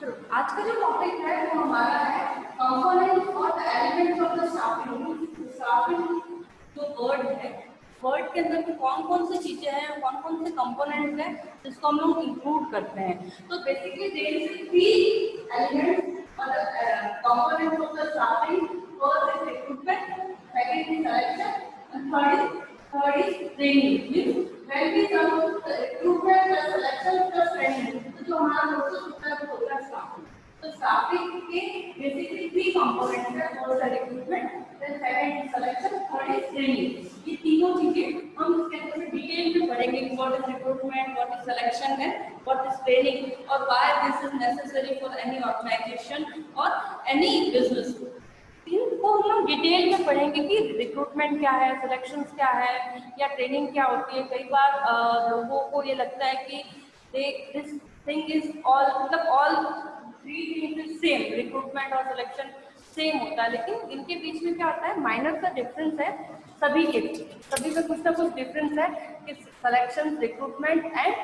आज का जो टॉपिक है वो हमारा है कंपोनेंट और the elements of the staffing. Staffing जो वर्ड है, वर्ड के अंदर में कौन कौन सी चीजें हैं, कौन कौन से कंपोनेंट्स हैं जिसको हम लोग इंक्लूड करते हैं। तो basically there is three elements और the components of the staffing. First is recruitment, second is selection and third is training. Means when we come to recruitment plus selection plus training, तो जो हमारा process होता है वो होता है staffing. तो स्टाफिंग के बेसिकली थ्री कंपोनेंट्स है, फर्स्ट है recruitment, then second is selection, third is training. ये तीनों चीजें हम इसके अंदर में डिटेल में पढ़ेंगे। What is recruitment, what is selection है, व्हाट इज ट्रेनिंग और why this is necessary for any organisation और एनी बिजनेस। इनको हम लोग डिटेल में पढ़ेंगे कि रिक्रूटमेंट क्या है, सिलेक्शंस क्या है या ट्रेनिंग क्या होती है। कई बार लोगों को ये लगता है कि दिस थिंग इज ऑल, मतलब all three things is same, recruitment और सिलेक्शन सेम होता है, लेकिन इनके बीच में क्या होता है, माइनर सा डिफरेंस है। सभी के सभी में कुछ ना कुछ डिफरेंस है कि सिलेक्शन, रिक्रूटमेंट एंड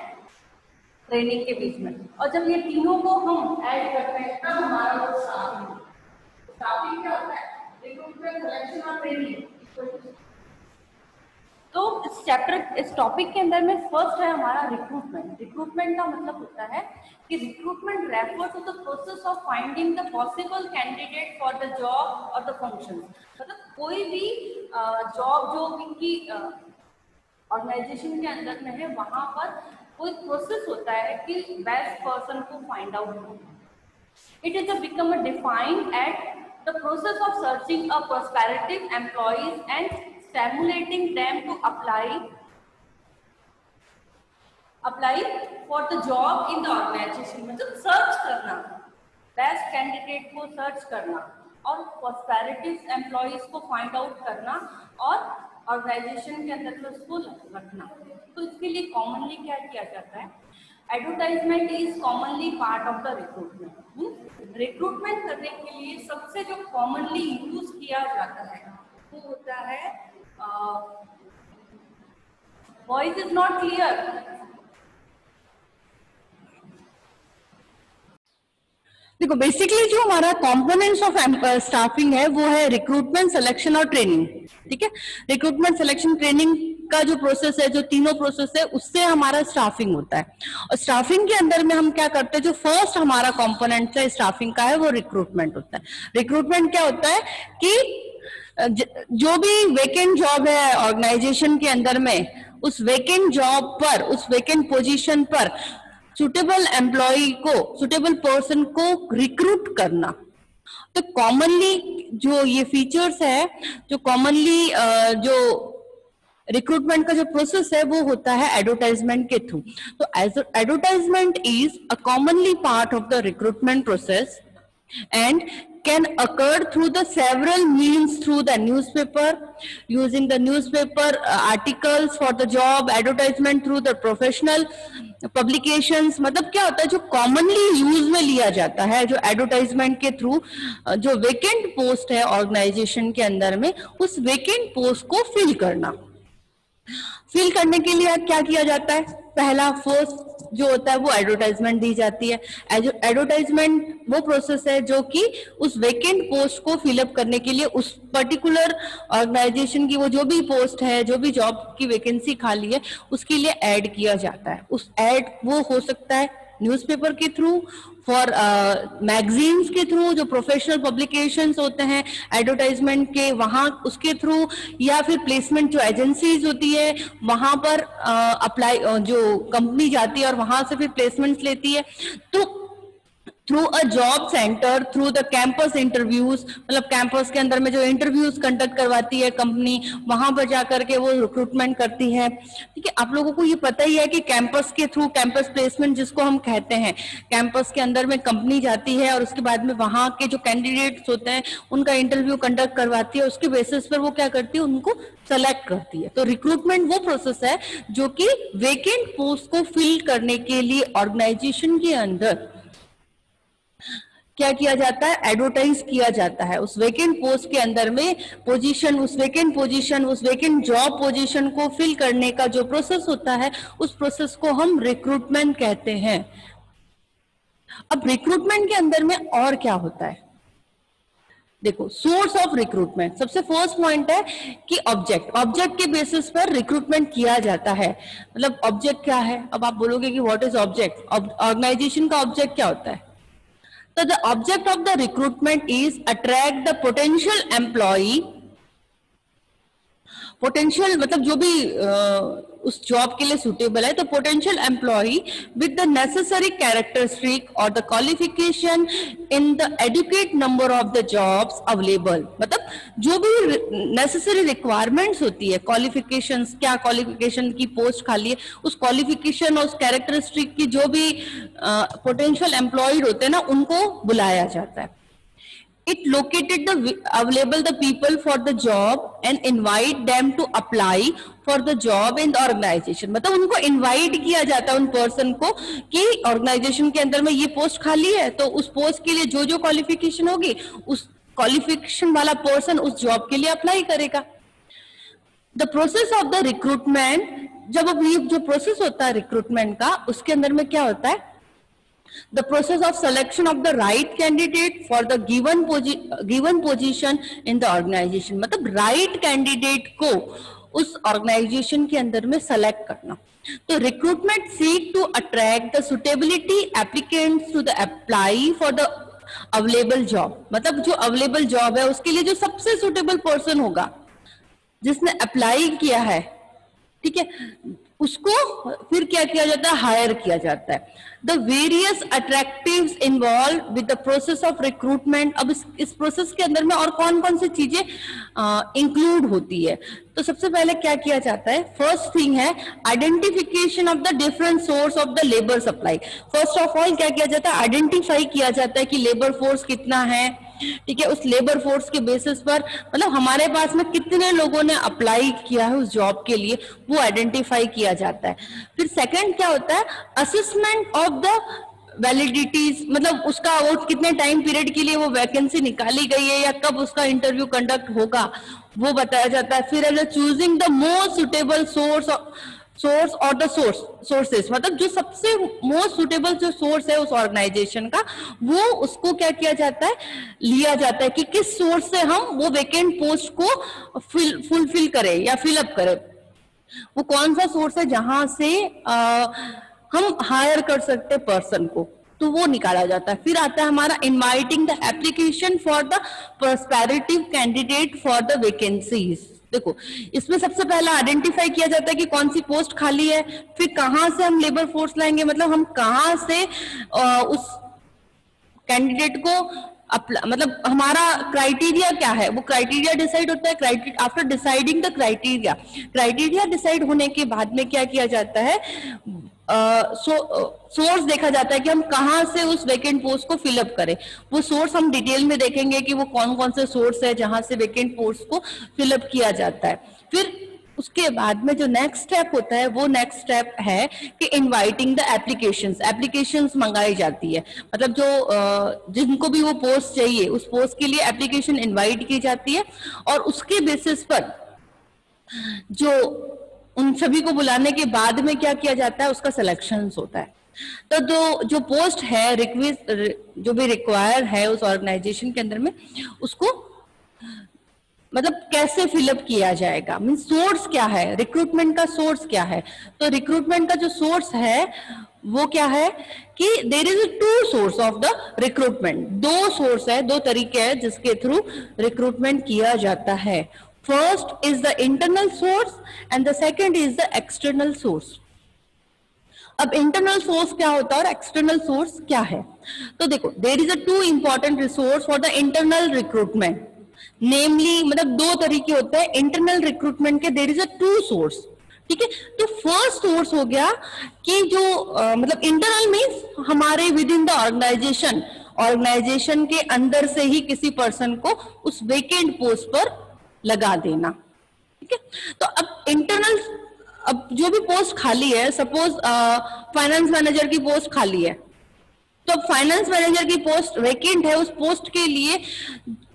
ट्रेनिंग के बीच में। और जब ये तीनों को हम ऐड करते हैं तब हमारा वो स्टाफिंग क्या होता है, रिक्रूटमेंट, सिलेक्शन और ट्रेनिंग। तो इस चैप्टर, इस टॉपिक के अंदर में फर्स्ट है हमारा रिक्रूटमेंट। रिक्रूटमेंट का मतलब होता है कि recruitment refer to the process of finding the possible candidate for the job और द फंक्शन। मतलब कोई भी जॉब जो की ऑर्गेनाइजेशन के अंदर में है, वहां पर कोई प्रोसेस होता है कि बेस्ट पर्सन को फाइंड आउट करना। It is become a defined at the process of searching a prospective employees and stimulating them to apply for the job in the organization। मतलब सर्च करना, बेस्ट कैंडिडेट को search करना और prospective employees को find out करना और organisation के अंदर में उसको रखना। तो इसके लिए कॉमनली क्या किया जाता है, advertisement is commonly part of the recruitment. Recruitment करने के लिए सबसे जो कॉमनली यूज किया जाता है वो होता है, वॉइस इज नॉट क्लियर। देखो, बेसिकली जो हमारा कंपोनेंट्स ऑफ स्टाफिंग है वो है रिक्रूटमेंट, सिलेक्शन और ट्रेनिंग। ठीक है, रिक्रूटमेंट, सिलेक्शन, ट्रेनिंग का जो प्रोसेस है, जो तीनों प्रोसेस है, उससे हमारा स्टाफिंग होता है। और स्टाफिंग के अंदर में हम क्या करते हैं, जो फर्स्ट हमारा कंपोनेंट है स्टाफिंग का है वो रिक्रूटमेंट होता है। रिक्रूटमेंट क्या होता है कि जो भी वेकेंट जॉब है ऑर्गेनाइजेशन के अंदर में, उस वेकेंट जॉब पर, उस वेकेंट पोजीशन पर सुटेबल एम्प्लॉय को, सुटेबल पर्सन को रिक्रूट करना। तो कॉमनली जो ये फीचर्स है, जो कॉमनली जो रिक्रूटमेंट का जो प्रोसेस है वो होता है एडवर्टाइजमेंट के थ्रू। तो advertisement is a commonly part of the recruitment process and can occur through the several means, through the newspaper, using the newspaper articles for the job, advertisement through the professional publications। मतलब क्या होता है, जो commonly use में लिया जाता है, जो एडवर्टाइजमेंट के थ्रू जो वेकेंट पोस्ट है ऑर्गेनाइजेशन के अंदर में, उस वेकेंट पोस्ट को फिल करना। फिल करने के लिए क्या किया जाता है, पहला फर्स्ट जो होता है वो एडवर्टाइजमेंट दी जाती है। एडवर्टाइजमेंट वो प्रोसेस है जो कि उस वेकेंट पोस्ट को फिलअप करने के लिए, उस पर्टिकुलर ऑर्गेनाइजेशन की वो जो भी पोस्ट है, जो भी जॉब की वैकेंसी खाली है, उसके लिए ऐड किया जाता है। उस ऐड वो हो सकता है न्यूज़पेपर के थ्रू, फॉर मैगजीन्स के थ्रू, जो प्रोफेशनल पब्लिकेशंस होते हैं एडवर्टाइजमेंट के, वहां उसके थ्रू, या फिर प्लेसमेंट जो एजेंसीज होती है वहां पर अप्लाई, जो कंपनी जाती है और वहां से फिर प्लेसमेंट्स लेती है। तो through a job centre, through the campus interviews, मतलब कैंपस के अंदर में जो इंटरव्यूज कंडक्ट करवाती है कंपनी, वहां पर जाकर के वो रिक्रूटमेंट करती है। ठीक है, आप लोगों को ये पता ही है कि कैंपस के थ्रू, कैंपस प्लेसमेंट जिसको हम कहते हैं, कैंपस के अंदर में कंपनी जाती है और उसके बाद में वहां के जो कैंडिडेट्स होते हैं उनका इंटरव्यू कंडक्ट करवाती है, उसके बेसिस पर वो क्या करती है, उनको सेलेक्ट करती है। तो रिक्रूटमेंट वो प्रोसेस है जो कि वेकेंट पोस्ट को फिल करने के लिए ऑर्गेनाइजेशन के अंदर क्या किया जाता है, एडवर्टाइज किया जाता है। उस वेकेंट पोस्ट के अंदर में पोजीशन, उस वेकेंट पोजीशन, उस वेकेंट जॉब पोजीशन को फिल करने का जो प्रोसेस होता है, उस प्रोसेस को हम रिक्रूटमेंट कहते हैं। अब रिक्रूटमेंट के अंदर में और क्या होता है, देखो सोर्स ऑफ रिक्रूटमेंट, सबसे फर्स्ट पॉइंट है कि ऑब्जेक्ट के बेसिस पर रिक्रूटमेंट किया जाता है। मतलब ऑब्जेक्ट क्या है, अब आप बोलोगे कि व्हाट इज ऑब्जेक्ट, ऑर्गेनाइजेशन का ऑब्जेक्ट क्या होता है, तो the object of the recruitment is attract the potential employee, potential मतलब जो भी उस जॉब के लिए सुटेबल है, तो potential employee with the necessary characteristic और the qualification in the adequate number of the jobs available, मतलब जो भी नेसेसरी रिक्वायरमेंट्स होती है, क्वालिफिकेशंस, क्या क्वालिफिकेशन की पोस्ट खाली है, उस क्वालिफिकेशन और उस कैरेक्टरिस्टिक की जो भी पोटेंशियल एम्प्लॉयड होते हैं ना, उनको बुलाया जाता है। It located the available the people for the job and invite them to apply for the job in the organization, मतलब उनको इनवाइट किया जाता है उन पर्सन को कि ऑर्गेनाइजेशन के अंदर में ये पोस्ट खाली है, तो उस पोस्ट के लिए जो जो क्वालिफिकेशन होगी उस क्वालिफिकेशन वाला पर्सन उस जॉब के लिए अप्लाई करेगा। The process of the recruitment, जब अब ये जो प्रोसेस होता है रिक्रूटमेंट का, उसके अंदर में क्या होता है, the process of selection of the right candidate for the given position in the organization, मतलब right candidate को उस organization के अंदर में select करना। तो recruitment seek to attract the suitability applicants to the apply for the available job, मतलब जो available job है उसके लिए जो सबसे suitable person होगा जिसने अप्लाई किया है, ठीक है, उसको फिर क्या किया जाता है, हायर किया जाता है। The various attractives involve with the process of recruitment, अब इस प्रोसेस के अंदर में और कौन कौन सी चीजें इंक्लूड होती है, तो सबसे पहले क्या किया जाता है, फर्स्ट थिंग है identification of the different source of the labour supply. First of all क्या किया जाता है, आइडेंटिफाई किया जाता है कि लेबर फोर्स कितना है, ठीक है, उस लेबर फोर्स के बेसिस पर मतलब हमारे पास में कितने लोगों ने अप्लाई किया है उस जॉब के लिए, वो आइडेंटिफाई किया जाता है। फिर सेकंड क्या होता है, असेसमेंट ऑफ द वैलिडिटीज, मतलब उसका वो कितने टाइम पीरियड के लिए वो वैकेंसी निकाली गई है या कब उसका इंटरव्यू कंडक्ट होगा वो बताया जाता है। फिर choosing the most suitable source और द सोर्सेस, मतलब जो सबसे मोस्ट सुटेबल जो सोर्स है उस ऑर्गेनाइजेशन का, वो उसको क्या किया जाता है, लिया जाता है कि किस सोर्स से हम वो वैकेंट पोस्ट को फुलफिल करें या फिलअप करें, वो कौन सा सोर्स है जहां से हम हायर कर सकते पर्सन को, तो वो निकाला जाता है। फिर आता है हमारा inviting the application for the prospective candidate for the vacancies. देखो इसमें सबसे पहला आइडेंटिफाई किया जाता है कि कौन सी पोस्ट खाली है, फिर कहां से हम लेबर फोर्स लाएंगे, मतलब हम कहां से उस कैंडिडेट को मतलब हमारा क्राइटेरिया क्या है, वो क्राइटेरिया डिसाइड होता है। After deciding the criteria decide होने के बाद में क्या किया जाता है, सोर्स देखा जाता है कि हम कहां से उस वैकेंट पोस्ट को फिलअप करें। वो सोर्स हम डिटेल में देखेंगे कि वो कौन कौन से सोर्स है जहां से वैकेंट पोस्ट को फिलअप किया जाता है। फिर उसके बाद में जो नेक्स्ट स्टेप होता है वो नेक्स्ट स्टेप है कि इनवाइटिंग द एप्लीकेशंस मंगाई जाती है, मतलब जो जिनको भी वो पोस्ट चाहिए उस पोस्ट के लिए एप्लीकेशन इनवाइट की जाती है और उसके बेसिस पर जो उन सभी को बुलाने के बाद में क्या किया जाता है, उसका सिलेक्शन होता है। तो जो पोस्ट है रिक्वेस्ट जो भी रिक्वायर है उस ऑर्गेनाइजेशन के अंदर में, उसको मतलब कैसे फिलअप किया जाएगा, मीन सोर्स क्या है, रिक्रूटमेंट का सोर्स क्या है। तो रिक्रूटमेंट का जो सोर्स है वो क्या है कि there is two source of the recruitment, दो सोर्स है, दो तरीके हैं जिसके थ्रू रिक्रूटमेंट किया जाता है। First is the internal source and the second is the external source. अब इंटरनल सोर्स क्या होता है और एक्सटर्नल सोर्स क्या है, तो देखो there is a two important resource for the internal recruitment, namely मतलब दो तरीके होते हैं इंटरनल रिक्रूटमेंट के, there is a two source, ठीक है। तो फर्स्ट सोर्स हो गया कि जो मतलब इंटरनल मींस हमारे विद इन द ऑर्गेनाइजेशन के अंदर से ही किसी पर्सन को उस वेकेंट पोस्ट पर लगा देना, ठीक है। तो अब इंटरनल, अब जो भी पोस्ट खाली है, सपोज फाइनेंस मैनेजर की पोस्ट खाली है, तो अब फाइनेंस मैनेजर की पोस्ट वेकेंट है, उस पोस्ट के लिए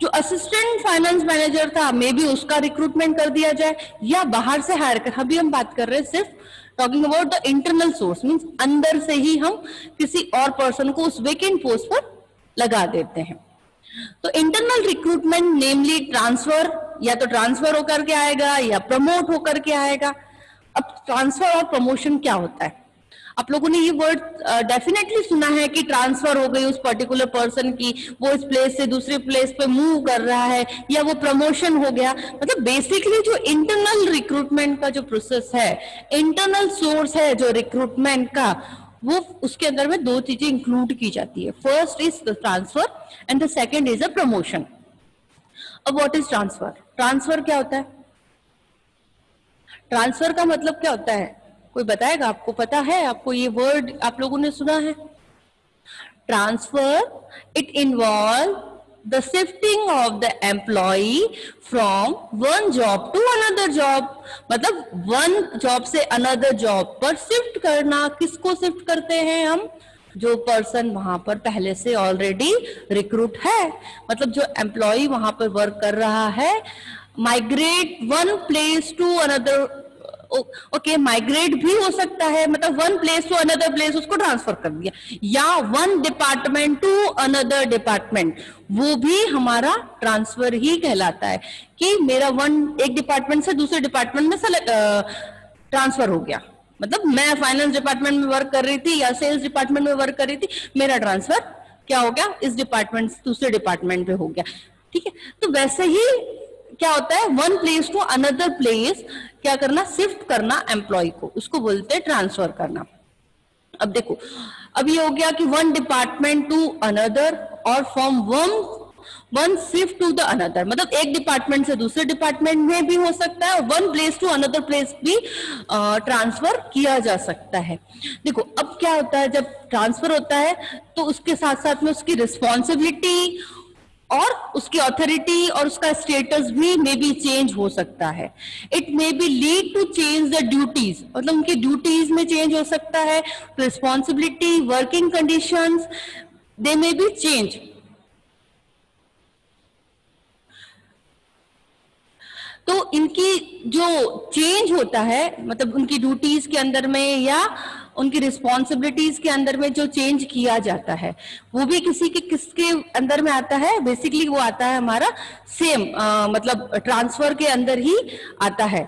जो असिस्टेंट फाइनेंस मैनेजर था मे बी उसका रिक्रूटमेंट कर दिया जाए या बाहर से हायर कर, अभी हम बात कर रहे हैं सिर्फ talking about the internal source means अंदर से ही हम किसी और पर्सन को उस वेकेंट पोस्ट पर लगा देते हैं। तो इंटरनल रिक्रूटमेंट नेमली ट्रांसफर, या तो ट्रांसफर होकर के आएगा या प्रमोट होकर के आएगा। अब ट्रांसफर और प्रमोशन क्या होता है? आप लोगों ने ये वर्ड डेफिनेटली सुना है कि ट्रांसफर हो गई उस पर्टिकुलर पर्सन की, वो इस प्लेस से दूसरे प्लेस पे मूव कर रहा है, या वो प्रमोशन हो गया। मतलब बेसिकली जो इंटरनल रिक्रूटमेंट का जो प्रोसेस है, इंटरनल सोर्स है जो रिक्रूटमेंट का, वो उसके अंदर में दो चीजें इंक्लूड की जाती है। First is the transfer and the second is a promotion. अब व्हाट इज ट्रांसफर? ट्रांसफर क्या होता है? ट्रांसफर का मतलब क्या होता है? कोई बताएगा? आपको पता है? आपको ये वर्ड आप लोगों ने सुना है? Transfer, it involve the shifting of the employee from one job to another job. मतलब वन जॉब से अनदर जॉब पर शिफ्ट करना। किसको शिफ्ट करते हैं हम? जो पर्सन वहां पर पहले से ऑलरेडी रिक्रूट है, मतलब जो एम्प्लॉय वहां पर वर्क कर रहा है। Migrate one place to another, okay migrate भी हो सकता है, मतलब one place to another place उसको ट्रांसफर कर दिया, या one department to another department, वो भी हमारा ट्रांसफर ही कहलाता है कि मेरा एक डिपार्टमेंट से दूसरे डिपार्टमेंट में ट्रांसफर हो गया। मतलब मैं फाइनेंस डिपार्टमेंट में वर्क कर रही थी या सेल्स डिपार्टमेंट में वर्क कर रही थी, मेरा ट्रांसफर क्या हो गया? इस डिपार्टमेंट से दूसरे डिपार्टमेंट में हो गया। ठीक है, तो वैसे ही क्या होता है? One place to another place क्या करना? शिफ्ट करना एम्प्लॉय को, उसको बोलते हैं ट्रांसफर करना। अब देखो, अब ये हो गया कि वन डिपार्टमेंट टू अनदर, और from one shift to the another, मतलब एक डिपार्टमेंट से दूसरे डिपार्टमेंट में भी हो सकता है, और one place to another place भी ट्रांसफर किया जा सकता है। देखो अब क्या होता है, जब ट्रांसफर होता है तो उसके साथ साथ में उसकी रिस्पॉन्सिबिलिटी और उसकी अथॉरिटी और उसका स्टेटस भी मे बी चेंज हो सकता है। It may be lead to change the duties, मतलब उनकी ड्यूटीज में चेंज हो सकता है, responsibility, working conditions, they may be change. तो इनकी जो चेंज होता है, मतलब उनकी ड्यूटीज के अंदर में या उनकी रिस्पॉन्सिबिलिटीज के अंदर में जो चेंज किया जाता है, वो भी किसके अंदर में आता है? बेसिकली वो आता है हमारा सेम मतलब ट्रांसफर के अंदर ही आता है।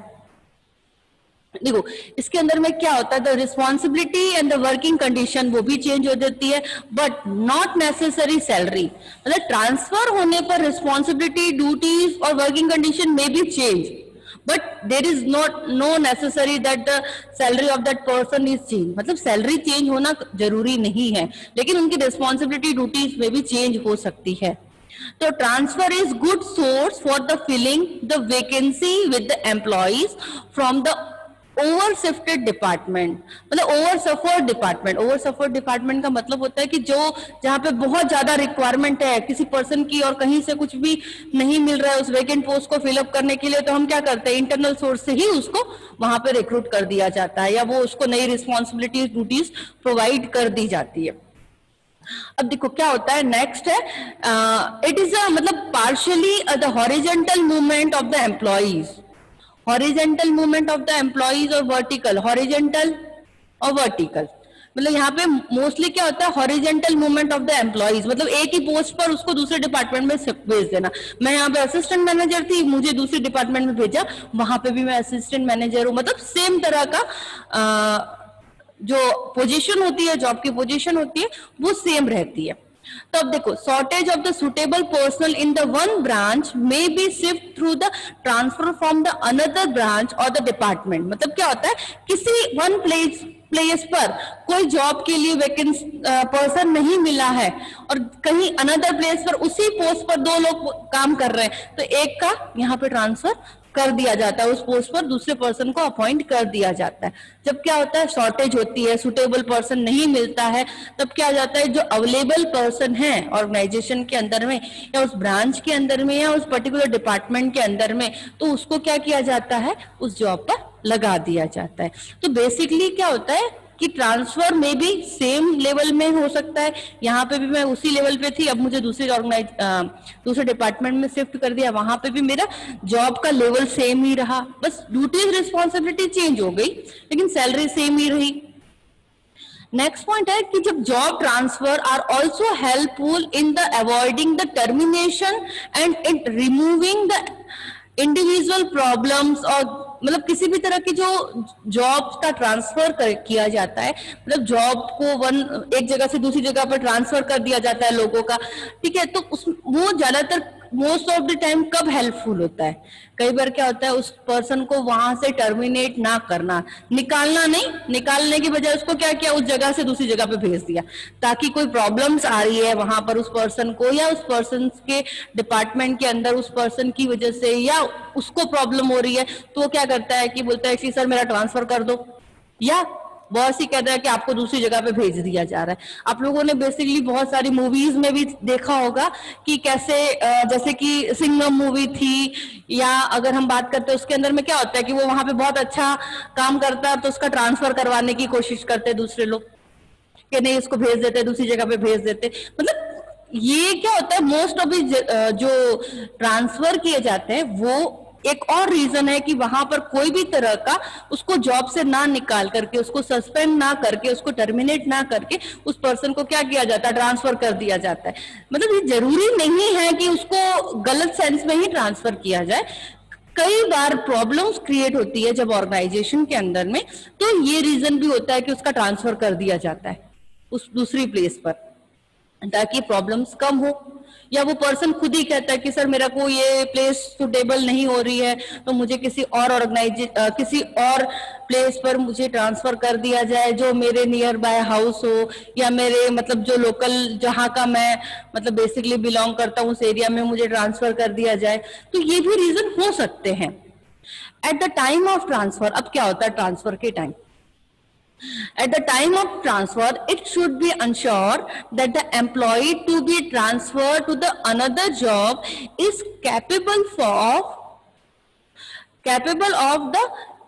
देखो इसके अंदर में क्या होता है, the responsibility and the working condition वो भी चेंज हो जाती है, बट नॉट नेसेसरी सैलरी। मतलब ट्रांसफर होने पर रिस्पॉन्सिबिलिटी, ड्यूटीज और वर्किंग कंडीशन में भी change, but there is no necessary that the salary of that person is change। मतलब सैलरी चेंज होना जरूरी नहीं है, लेकिन उनकी रिस्पॉन्सिबिलिटी, ड्यूटीज में भी चेंज हो सकती है। तो transfer is good source for the filling the vacancy with the employees from the over shifted department. मतलब over suffered department, over suffered department का मतलब होता है कि जो जहां पे बहुत ज्यादा रिक्वायरमेंट है किसी पर्सन की और कहीं से कुछ भी नहीं मिल रहा है उस वैकेंट पोस्ट को फिलअप करने के लिए, तो हम क्या करते हैं? इंटरनल सोर्स से ही उसको वहां पे रिक्रूट कर दिया जाता है, या वो उसको नई रिस्पॉन्सिबिलिटीज, ड्यूटीज प्रोवाइड कर दी जाती है। अब देखो क्या होता है, नेक्स्ट है इट इज मतलब partially the horizontal movement of the employees. Horizontal movement of the employees और वर्टिकल, हॉरिजेंटल और वर्टिकल। मतलब यहाँ पे मोस्टली क्या होता है? Horizontal movement of the employees, मतलब एक ही पोस्ट पर उसको दूसरे डिपार्टमेंट में भेज देना। मैं यहाँ पे असिस्टेंट मैनेजर थी, मुझे दूसरे डिपार्टमेंट में भेजा, वहां पे भी मैं असिस्टेंट मैनेजर हूँ। मतलब सेम तरह का जो पोजीशन होती है, जॉब की पोजीशन होती है, वो सेम रहती है। तो अब देखो, shortage of the suitable personal in the one branch may be shift through the transfer from the another branch और द डिपार्टमेंट। मतलब क्या होता है, किसी वन प्लेस पर कोई जॉब के लिए वैकेंसी पर्सन नहीं मिला है और कहीं अनदर प्लेस पर उसी पोस्ट पर दो लोग काम कर रहे हैं, तो एक का यहाँ पे ट्रांसफर कर दिया जाता है, उस पोस्ट पर दूसरे पर्सन को अपॉइंट कर दिया जाता है। जब क्या होता है, शॉर्टेज होती है, सुटेबल पर्सन नहीं मिलता है, तब क्या जाता है, जो अवेलेबल पर्सन है ऑर्गेनाइजेशन के अंदर में या उस ब्रांच के अंदर में या उस पर्टिकुलर डिपार्टमेंट के अंदर में, तो उसको क्या किया जाता है, उस जॉब पर लगा दिया जाता है। तो बेसिकली क्या होता है, कि ट्रांसफर में भी सेम लेवल में हो सकता है, यहाँ पे भी मैं उसी लेवल पे थी, अब मुझे दूसरे डिपार्टमेंट में शिफ्ट कर दिया, वहां पे भी मेरा जॉब का लेवल सेम ही रहा, बस ड्यूटीज रिस्पॉन्सिबिलिटी चेंज हो गई लेकिन सैलरी सेम ही रही। नेक्स्ट पॉइंट है कि जब job transfer R also helpful in the avoiding the termination and in removing the individual problems, और मतलब किसी भी तरह की जो जॉब का ट्रांसफर किया जाता है, मतलब जॉब को एक जगह से दूसरी जगह पर ट्रांसफर कर दिया जाता है लोगों का, ठीक है, तो वो ज्यादातर मोस्ट ऑफ द टाइम कब हेल्पफुल होता है? कई बार क्या होता है, उस पर्सन को वहां से टर्मिनेट ना करना, निकालना नहीं, निकालने की बजाय उसको क्या किया, उस जगह से दूसरी जगह पे भेज दिया, ताकि कोई प्रॉब्लम्स आ रही है वहां पर उस पर्सन को, या उस पर्सन के डिपार्टमेंट के अंदर उस पर्सन की वजह से या उसको प्रॉब्लम हो रही है, तो वो क्या करता है कि बोलता है कि सर मेरा ट्रांसफर कर दो, या बॉस ही कहता है कि आपको दूसरी जगह पे भेज दिया जा रहा है। आप लोगों ने बेसिकली बहुत सारी मूवीज में भी देखा होगा कि कैसे जैसे कि सिंघम मूवी थी, या अगर हम बात करते हैं उसके अंदर में क्या होता है कि वो वहां पे बहुत अच्छा काम करता है तो उसका ट्रांसफर करवाने की कोशिश करते हैं दूसरे लोग, कि नहीं उसको भेज देते, दूसरी जगह पे भेज देते। मतलब ये क्या होता है, मोस्ट ऑफ जो ट्रांसफर किए जाते हैं वो एक और रीजन है कि वहां पर कोई भी तरह का उसको जॉब से ना निकाल करके, उसको सस्पेंड ना करके, उसको टर्मिनेट ना करके उस पर्सन को क्या किया जाता है, ट्रांसफर कर दिया जाता है। मतलब ये जरूरी नहीं है कि उसको गलत सेंस में ही ट्रांसफर किया जाए, कई बार प्रॉब्लम्स क्रिएट होती है जब ऑर्गेनाइजेशन के अंदर में, तो ये रीजन भी होता है कि उसका ट्रांसफर कर दिया जाता है उस दूसरी प्लेस पर, ताकि प्रॉब्लम्स कम हो, या वो पर्सन खुद ही कहता है कि सर मेरा को ये प्लेस सुटेबल नहीं हो रही है तो मुझे किसी और प्लेस पर मुझे ट्रांसफर कर दिया जाए जो मेरे नियर बाय हाउस हो, या मेरे मतलब जो लोकल जहां का मैं मतलब बेसिकली बिलोंग करता हूं उस एरिया में मुझे ट्रांसफर कर दिया जाए। तो ये भी रीजन हो सकते हैं। At the time of transfer, अब क्या होता है ट्रांसफर के time, at the time of transfer it should be ensured that the employee to be transferred to the another job is capable of the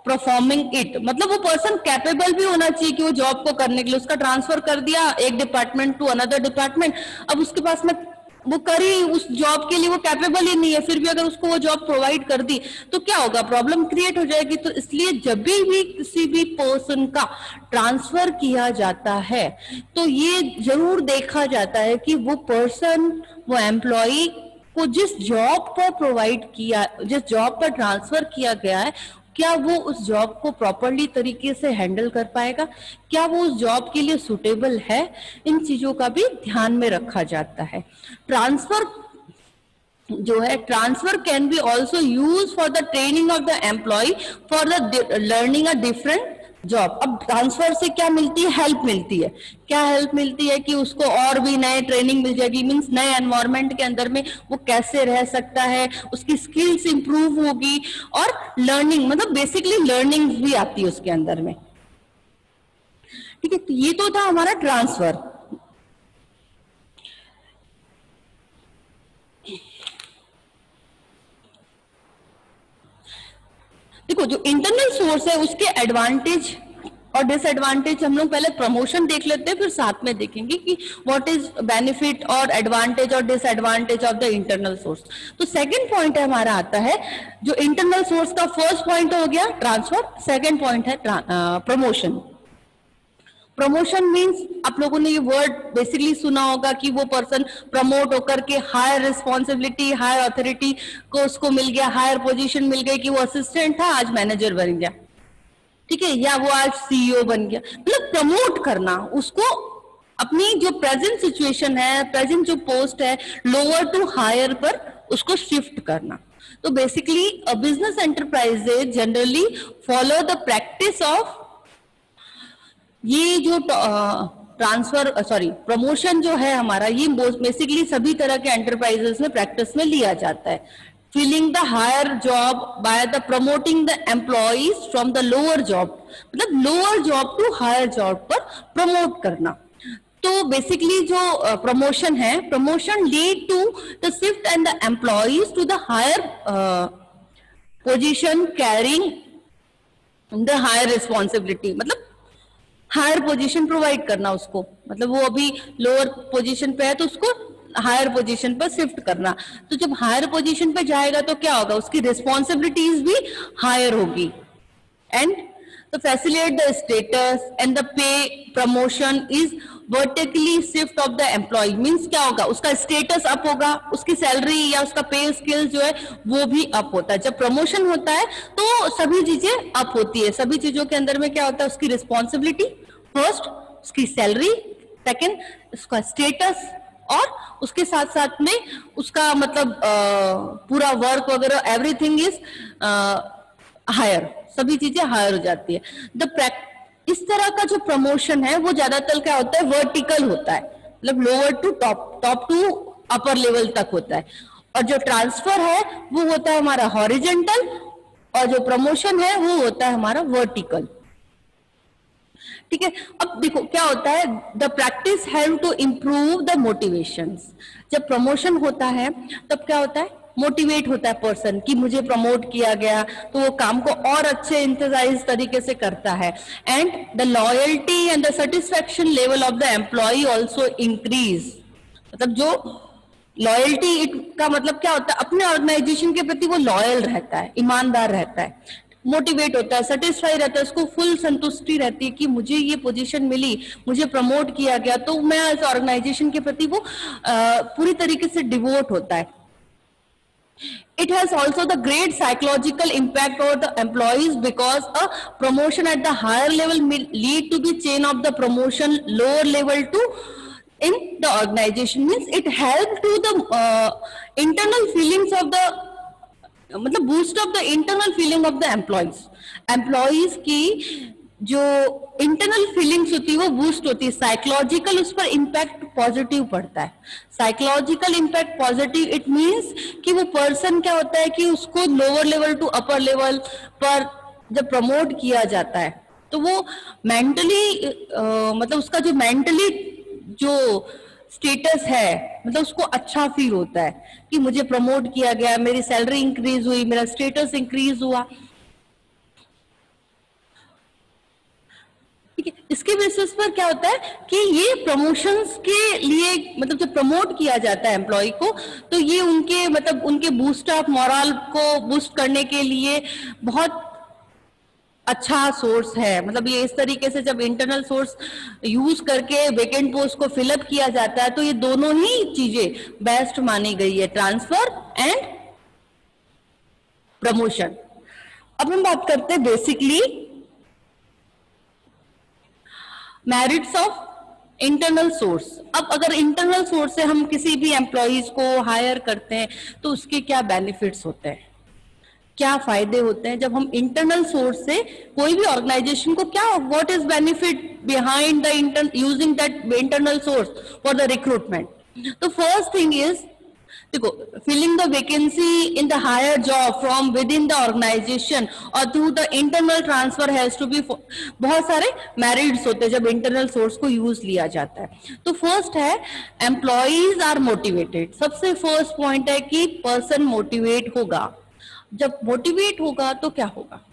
performing it, मतलब वो person capable भी होना चाहिए कि वो जॉब को करने के लिए, उसका ट्रांसफर कर दिया एक डिपार्टमेंट टू अनदर डिपार्टमेंट, अब उसके पास में वो करी उस जॉब के लिए वो कैपेबल ही नहीं है, फिर भी अगर उसको वो जॉब प्रोवाइड कर दी तो क्या होगा, प्रॉब्लम क्रिएट हो जाएगी। तो इसलिए जब भी किसी भी पर्सन का ट्रांसफर किया जाता है तो ये जरूर देखा जाता है कि वो पर्सन, वो एम्प्लॉय को जिस जॉब पर प्रोवाइड किया, जिस जॉब पर ट्रांसफर किया गया है, क्या वो उस जॉब को प्रॉपरली तरीके से हैंडल कर पाएगा, क्या वो उस जॉब के लिए सुटेबल है, इन चीजों का भी ध्यान में रखा जाता है। ट्रांसफर जो है, transfer can be also use for the training of the employee for the learning a different job. अब ट्रांसफर से क्या मिलती है, हेल्प मिलती है, क्या हेल्प मिलती है कि उसको और भी नए ट्रेनिंग मिल जाएगी, मींस नए एनवायरनमेंट के अंदर में वो कैसे रह सकता है, उसकी स्किल्स इंप्रूव होगी, और लर्निंग मतलब बेसिकली लर्निंग भी आती है उसके अंदर में, ठीक है। तो ये तो था हमारा ट्रांसफर। देखो जो इंटरनल सोर्स है उसके एडवांटेज और डिसएडवांटेज हम लोग पहले प्रमोशन देख लेते हैं, फिर साथ में देखेंगे कि व्हाट इज बेनिफिट और एडवांटेज और disadvantage of the internal source. तो सेकंड पॉइंट है हमारा आता है जो इंटरनल सोर्स का, फर्स्ट पॉइंट हो गया ट्रांसफर, सेकंड पॉइंट है प्रमोशन। प्रमोशन मींस आप लोगों ने ये वर्ड बेसिकली सुना होगा कि वो पर्सन प्रमोट होकर के हायर रिस्पॉन्सिबिलिटी, हायर अथॉरिटी को उसको मिल गया, हायर पोजीशन मिल गई, कि वो असिस्टेंट था आज मैनेजर बन गया, ठीक है, या वो आज सीईओ बन गया। मतलब प्रमोट करना, उसको अपनी जो प्रेजेंट सिचुएशन है, प्रेजेंट जो पोस्ट है, लोअर टू हायर पर उसको शिफ्ट करना। तो basically business enterprises generally follow the practice of, ये जो प्रमोशन जो है हमारा, ये बेसिकली सभी तरह के एंटरप्राइजेस में प्रैक्टिस में लिया जाता है। Filling the higher job by the promoting the employees from the lower job, मतलब lower job to higher job पर प्रमोट करना। तो बेसिकली जो प्रमोशन है, promotion lead to the shift and the employees to the higher position carrying the higher responsibility. मतलब higher position provide करना उसको, मतलब वो अभी लोअर पोजीशन पे है तो उसको हायर पोजीशन पर शिफ्ट करना। तो जब हायर पोजीशन पे जाएगा तो क्या होगा, उसकी रिस्पॉन्सिबिलिटीज भी हायर होगी। And to facilitate the status and the pay promotion is vertically shift of the employee. Means क्या होगा, उसका स्टेटस अप होगा, उसकी सैलरी या उसका पे स्केल जो है वो भी अप होता है। जब प्रमोशन होता है तो सभी चीजें अप होती है। सभी चीजों के अंदर में क्या होता है, उसकी रिस्पॉन्सिबिलिटी फर्स्ट, उसकी सैलरी सेकेंड, उसका स्टेटस, और उसके साथ साथ में उसका मतलब पूरा वर्क वगैरह एवरीथिंग इज हायर, सभी चीजें हायर हो जाती है। इस तरह का जो प्रमोशन है वो ज्यादातर क्या होता है, वर्टिकल होता है, मतलब lower to top, top to upper level तक होता है। और जो ट्रांसफर है वो होता है हमारा हॉरिजेंटल, और जो प्रमोशन है वो होता है हमारा वर्टिकल। ठीक है, अब देखो क्या होता है, the practice help to improve the motivations. जब प्रमोशन होता है तब क्या होता है, मोटिवेट होता है पर्सन कि मुझे प्रमोट किया गया, तो वो काम को और अच्छे इंतजाइज तरीके से करता है। And the loyalty and the satisfaction level of the employee also increase. मतलब जो लॉयल्टी का मतलब क्या होता है, अपने ऑर्गेनाइजेशन के प्रति वो लॉयल रहता है, ईमानदार रहता है, मोटिवेट होता है, सेटिस्फाई रहता है, उसको फुल संतुष्टि रहती है कि मुझे ये पोजीशन मिली, मुझे प्रमोट किया गया, तो मैं इस ऑर्गेनाइजेशन के प्रति वो पूरी तरीके से डिवोट होता है। It has also the great psychological impact over the employees because a promotion at the higher level may lead to the chain of the promotion lower level to in the organization, means it helps to the internal feelings of the मतलब boost of the internal feeling of the employees की जो internal feelings होती है वो boost होती है। Psychological उस पर इम्पैक्ट पॉजिटिव पड़ता है। Psychological impact positive, it means कि वो पर्सन क्या होता है कि उसको lower level to upper level पर जब प्रमोट किया जाता है तो वो मेंटली मतलब उसका जो मेंटली जो स्टेटस है, मतलब उसको अच्छा फील होता है कि मुझे प्रमोट किया गया, मेरी सैलरी इंक्रीज हुई, मेरा स्टेटस इंक्रीज हुआ। ठीक है, इसके बेसिस पर क्या होता है कि ये प्रमोशंस के लिए मतलब जब प्रमोट किया जाता है एम्प्लॉय को तो ये उनके मतलब उनके बूस्ट ऑफ मोरल को बूस्ट करने के लिए बहुत अच्छा सोर्स है। मतलब ये इस तरीके से जब इंटरनल सोर्स यूज करके वैकेंट पोस्ट को फिलअप किया जाता है तो ये दोनों ही चीजें बेस्ट मानी गई है, ट्रांसफर एंड प्रमोशन। अब हम बात करते हैं basically merits of internal source. अब अगर इंटरनल सोर्स से हम किसी भी एम्प्लॉइज को हायर करते हैं तो उसके क्या बेनिफिट्स होते हैं, क्या फायदे होते हैं। जब हम इंटरनल सोर्स से कोई भी ऑर्गेनाइजेशन को क्या what is benefit behind the using that internal source for the recruitment. तो फर्स्ट थिंग इज देखो, filling the vacancy in the higher job from within the organization और through the internal transfer has to be, बहुत सारे merits होते हैं जब internal source को use लिया जाता है। तो फर्स्ट है एम्प्लॉइज आर मोटिवेटेड। सबसे फर्स्ट पॉइंट है कि पर्सन मोटिवेट होगा। जब मोटिवेट होगा तो क्या होगा,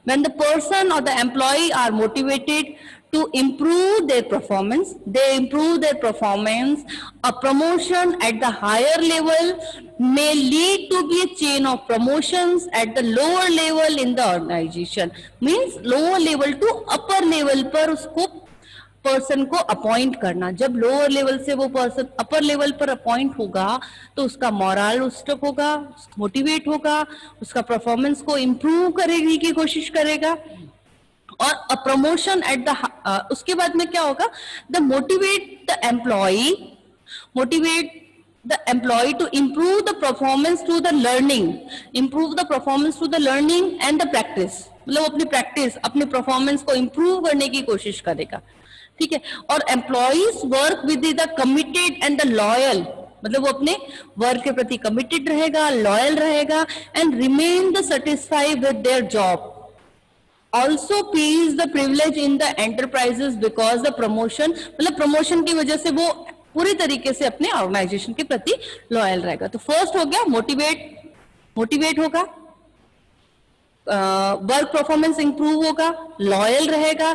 when the person or the employee are motivated to improve their performance, they improve their performance, a promotion at the higher level may lead to be a chain of promotions at the lower level in the organization, means lower level to upper level पर उसको person को appoint करना। जब lower level से वो person अपर level पर appoint होगा तो उसका मोरल उस्टअप होगा, मोटिवेट होगा, उसका परफॉर्मेंस को इम्प्रूव करने की कोशिश करेगा और अ प्रमोशन एट द उसके बाद में क्या होगा, the motivate the employee to improve the performance through the learning, improve the performance through the learning and the practice, मतलब अपनी प्रैक्टिस अपने परफॉर्मेंस को इम्प्रूव करने की कोशिश करेगा। ठीक है, और employees work with the committed and the loyal, मतलब वो अपने वर्क के प्रति कमिटेड रहेगा, लॉयल रहेगा and remain the satisfied with their job. Also pays the privilege in the enterprises because the promotion, मतलब प्रमोशन की वजह से वो पूरी तरीके से अपने ऑर्गेनाइजेशन के प्रति लॉयल रहेगा। तो फर्स्ट हो गया मोटिवेट होगा, वर्क परफॉर्मेंस इंप्रूव होगा, लॉयल रहेगा,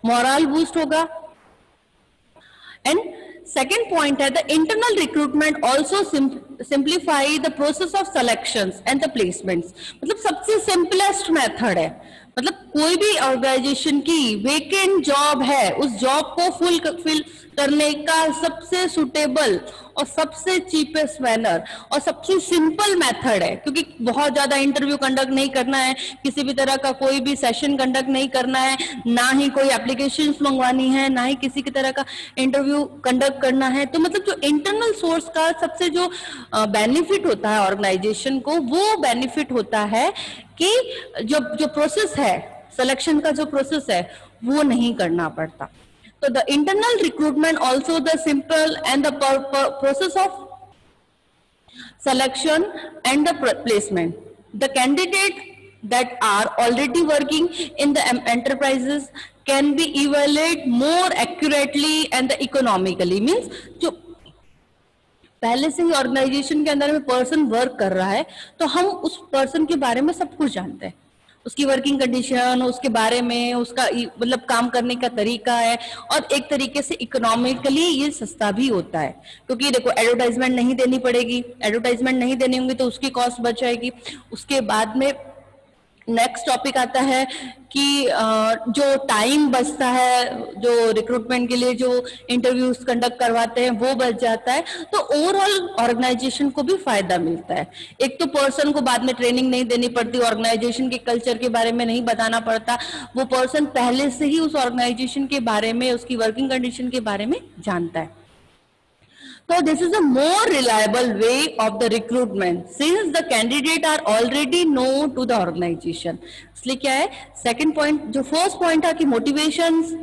मोरल बूस्ट होगा। एंड second point है the internal recruitment also simplify the process of selections and the placements। मतलब सबसे simplest method है, मतलब कोई भी ऑर्गेनाइजेशन की वेकेंट जॉब है, उस जॉब को फुल करने का सबसे सुटेबल और सबसे चीपेस्ट मैनर और सबसे सिंपल मेथड है, क्योंकि बहुत ज्यादा इंटरव्यू कंडक्ट नहीं करना है, किसी भी तरह का कोई भी सेशन कंडक्ट नहीं करना है, ना ही कोई एप्लीकेशंस मंगवानी है, ना ही किसी की तरह का इंटरव्यू कंडक्ट करना है। तो मतलब जो इंटरनल सोर्स का सबसे जो बेनिफिट होता है ऑर्गेनाइजेशन को, वो बेनिफिट होता है कि जो प्रोसेस है, सिलेक्शन का जो प्रोसेस है, वो नहीं करना पड़ता। So the internal recruitment also the simple and the process of selection and the placement. The candidate that are already working in the enterprises can be evaluated more accurately and the economically। Means जो पहले से ही organisation के अंदर में person work कर रहा है, तो हम उस पर्सन के बारे में सब कुछ जानते हैं, उसकी वर्किंग कंडीशन, उसके बारे में, उसका मतलब काम करने का तरीका है, और एक तरीके से इकोनॉमिकली ये सस्ता भी होता है, क्योंकि देखो एडवर्टाइजमेंट नहीं देनी पड़ेगी, एडवर्टाइजमेंट नहीं देनी होंगी तो उसकी कॉस्ट बच जाएगी। उसके बाद में नेक्स्ट टॉपिक आता है कि जो टाइम बचता है, जो रिक्रूटमेंट के लिए जो इंटरव्यूज कंडक्ट करवाते हैं, वो बच जाता है, तो ओवरऑल ऑर्गेनाइजेशन को भी फायदा मिलता है। एक तो पर्सन को बाद में ट्रेनिंग नहीं देनी पड़ती, ऑर्गेनाइजेशन के कल्चर के बारे में नहीं बताना पड़ता, वो पर्सन पहले से ही उस ऑर्गेनाइजेशन के बारे में, उसकी वर्किंग कंडीशन के बारे में जानता है। So this is a more reliable way of the recruitment since the candidate are already known to the organization। इसलिए क्या है, सेकंड पॉइंट, जो फर्स्ट पॉइंट है कि मोटिवेशंस,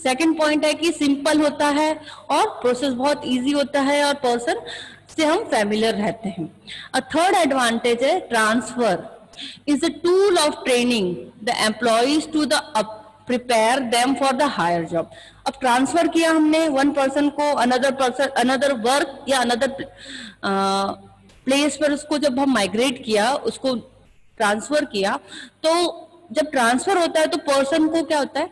सेकंड पॉइंट है कि सिंपल होता है और प्रोसेस बहुत इजी होता है और पर्सन से हम फैमिलियर रहते हैं। अ थर्ड एडवांटेज है transfer is a tool of training the employees to the prepare them for the higher job. अब ट्रांसफर किया हमने वन पर्सन को अनदर वर्क या अनदर प्लेस पर, उसको जब हम माइग्रेट किया, उसको ट्रांसफर किया, तो जब ट्रांसफर होता है तो पर्सन को क्या होता है,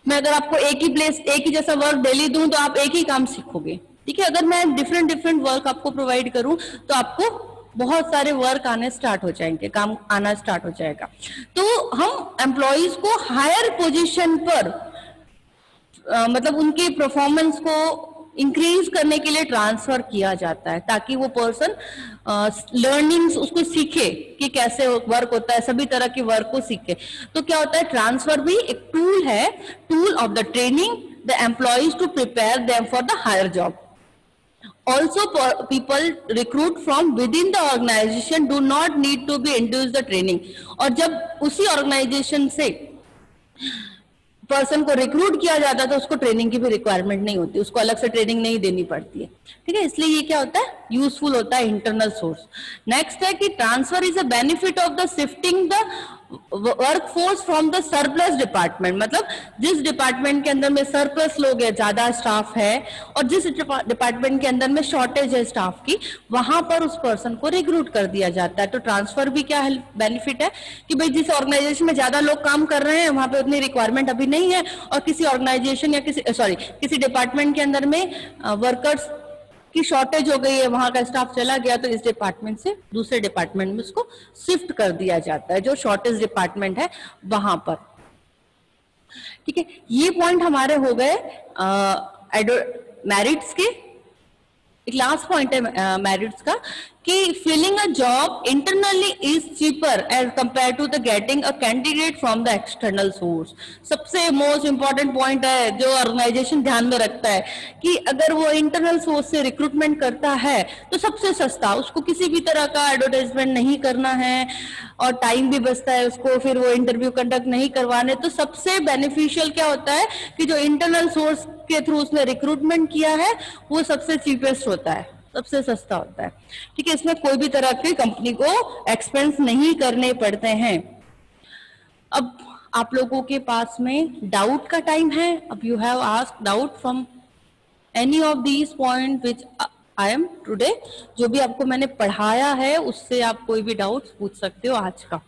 मैं अगर आपको एक ही प्लेस, एक ही जैसा वर्क डेली दूं तो आप एक ही काम सीखोगे, ठीक है। अगर मैं डिफरेंट वर्क आपको प्रोवाइड करूं तो आपको बहुत सारे वर्क आने स्टार्ट हो जाएंगे, काम आना स्टार्ट हो जाएगा। तो हम एम्प्लॉइज को हायर पोजीशन पर मतलब उनके परफॉर्मेंस को इंक्रीज करने के लिए ट्रांसफर किया जाता है, ताकि वो पर्सन लर्निंग्स उसको सीखे कि कैसे वर्क होता है, सभी तरह के वर्क को सीखे। तो क्या होता है, ट्रांसफर भी एक टूल है, tool of the training the employees to prepare them for the higher job. Also people recruit from within the organization do not need to be induced the training। और जब उसी ऑर्गेनाइजेशन से person को recruit किया जाता है तो उसको ट्रेनिंग की भी रिक्वायरमेंट नहीं होती, उसको अलग से ट्रेनिंग नहीं देनी पड़ती है, ठीक है। इसलिए ये क्या होता है, यूजफुल होता है इंटरनल सोर्स। नेक्स्ट है कि transfer is a benefit of the shifting the workforce from the surplus department. मतलब जिस डिपार्टमेंट के अंदर में सरप्लस लोग है, ज्यादा स्टाफ है, और जिस डिपार्टमेंट के अंदर में शॉर्टेज है स्टाफ की, वहां पर उस पर्सन को रिक्रूट कर दिया जाता है। तो ट्रांसफर भी क्या है, बेनिफिट है कि भाई जिस ऑर्गेनाइजेशन में ज्यादा लोग काम कर रहे हैं वहां पे उतनी रिक्वायरमेंट अभी नहीं है, और किसी ऑर्गेनाइजेशन या किसी डिपार्टमेंट के अंदर में वर्कर्स की शॉर्टेज हो गई है, वहां का स्टाफ चला गया, तो इस डिपार्टमेंट से दूसरे डिपार्टमेंट में उसको शिफ्ट कर दिया जाता है, जो शॉर्टेज डिपार्टमेंट है वहां पर, ठीक है। ये पॉइंट हमारे हो गए मेरिट्स के। एक लास्ट पॉइंट है मेरिट्स का कि filling a job internally is cheaper as compare to the getting a candidate from the external source. सबसे मोस्ट इंपॉर्टेंट पॉइंट है जो ऑर्गेनाइजेशन ध्यान में रखता है कि अगर वो इंटरनल सोर्स से रिक्रूटमेंट करता है तो सबसे सस्ता, उसको किसी भी तरह का एडवर्टाइजमेंट नहीं करना है और टाइम भी बचता है उसको, फिर वो इंटरव्यू कंडक्ट नहीं करवाने। तो सबसे बेनिफिशियल क्या होता है कि जो इंटरनल सोर्स के थ्रू उसने रिक्रूटमेंट किया है वो सबसे चीपेस्ट होता है, सबसे सस्ता होता है, ठीक है। इसमें कोई भी तरह की कंपनी को एक्सपेंस नहीं करने पड़ते हैं। अब आप लोगों के पास में डाउट का टाइम है। अब you have asked doubt from any of these point which I am today. जो भी आपको मैंने पढ़ाया है उससे आप कोई भी डाउट पूछ सकते हो आज का।